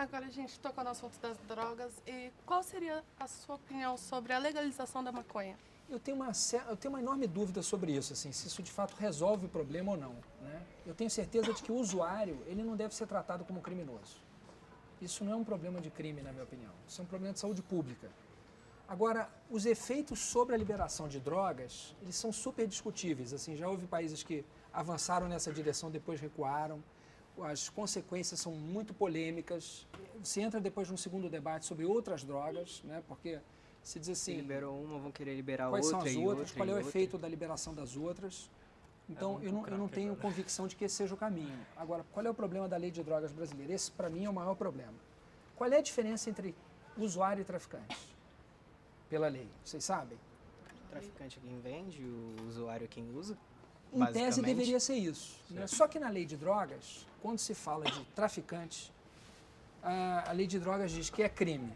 Agora a gente tocou no assunto das drogas. E qual seria a sua opinião sobre a legalização da maconha? Eu tenho uma enorme dúvida sobre isso, assim, se isso de fato resolve o problema ou não, né? Eu tenho certeza de que o usuário ele não deve ser tratado como criminoso. Isso não é um problema de crime, na minha opinião. Isso é um problema de saúde pública. Agora, os efeitos sobre a liberação de drogas, eles são super discutíveis. Assim, já houve países que avançaram nessa direção, depois recuaram. As consequências são muito polêmicas. Se entra depois num segundo debate sobre outras drogas, né? Porque se diz assim, Se liberou uma, vão querer liberar quais outra são as e outras, outra qual é e o outra. efeito da liberação das outras. Então, eu não tenho convicção de que esse seja o caminho. Agora, qual é o problema da lei de drogas brasileira? Esse, para mim, é o maior problema. Qual é a diferença entre usuário e traficante? Pela lei, vocês sabem? O traficante é quem vende, o usuário é quem usa. Em tese basicamente. deveria ser isso, né? Só que na lei de drogas, quando se fala de traficante, a lei de drogas diz que é crime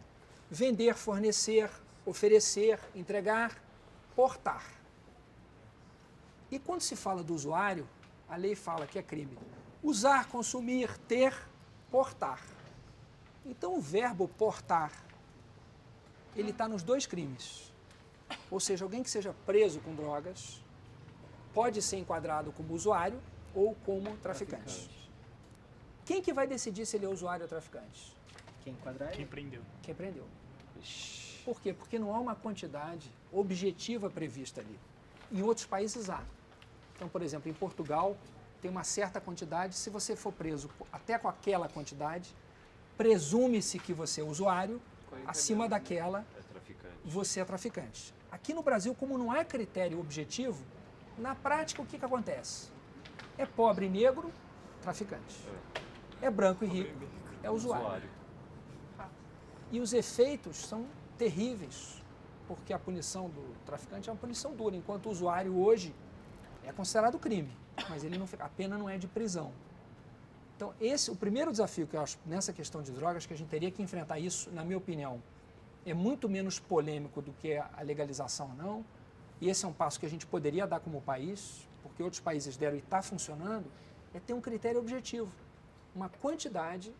vender, fornecer, oferecer, entregar, portar. E quando se fala do usuário, a lei fala que é crime usar, consumir, ter, portar. Então o verbo portar, ele está nos dois crimes. Ou seja, alguém que seja preso com drogas pode ser enquadrado como usuário ou como traficante. Quem que vai decidir se ele é usuário ou traficante? Quem enquadrar Quem ele. prendeu? Quem prendeu. Por quê? Porque não há uma quantidade objetiva prevista ali. Em outros países há. Então, por exemplo, em Portugal tem uma certa quantidade, se você for preso até com aquela quantidade, presume-se que você é usuário, acima daquela você é traficante. Aqui no Brasil, como não há critério objetivo, na prática o que acontece? É pobre e negro, traficante. É branco e rico, é usuário. E os efeitos são terríveis, porque a punição do traficante é uma punição dura, enquanto o usuário hoje é considerado crime, mas ele não, a pena não é de prisão. Então, o primeiro desafio que eu acho nessa questão de drogas, que a gente teria que enfrentar isso, na minha opinião, é muito menos polêmico do que a legalização ou não, e esse é um passo que a gente poderia dar como país, porque outros países deram e está funcionando, é ter um critério objetivo, uma quantidade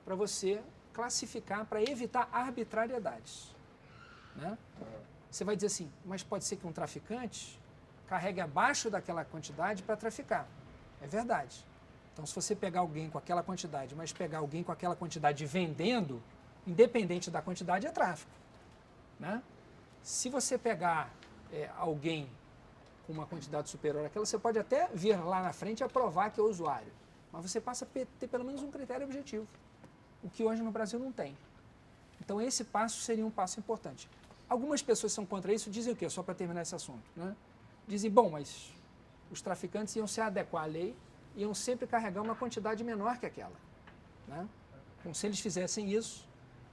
para você classificar, para evitar arbitrariedades. Né? Você vai dizer assim, mas pode ser que um traficante carregue abaixo daquela quantidade para traficar. É verdade. Então, se você pegar alguém com aquela quantidade, mas pegar alguém com aquela quantidade vendendo, independente da quantidade, é tráfico. Né? Se você pegar alguém com uma quantidade superior àquela, você pode até vir lá na frente e aprovar que é o usuário. Mas você passa a ter pelo menos um critério objetivo, o que hoje no Brasil não tem. Então, esse passo seria um passo importante. Algumas pessoas são contra isso, dizem o quê? Só para terminar esse assunto. Né? Dizem, bom, mas os traficantes iam se adequar à lei, iam sempre carregar uma quantidade menor que aquela. Né? Então, se eles fizessem isso,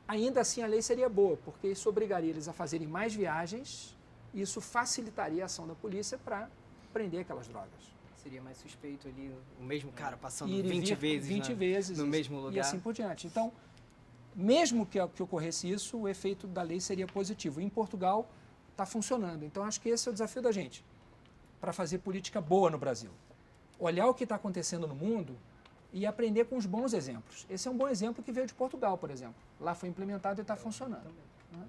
ainda assim a lei seria boa, porque isso obrigaria eles a fazerem mais viagens e isso facilitaria a ação da polícia para prender aquelas drogas. Seria mais suspeito ali, o mesmo cara passando E 20 vezes, 20 vezes no isso, mesmo lugar. E assim por diante. Então, mesmo que ocorresse isso, o efeito da lei seria positivo. Em Portugal, está funcionando. Então, acho que esse é o desafio da gente, para fazer política boa no Brasil. Olhar o que está acontecendo no mundo e aprender com os bons exemplos. Esse é um bom exemplo que veio de Portugal, por exemplo. Lá foi implementado e está funcionando. Né?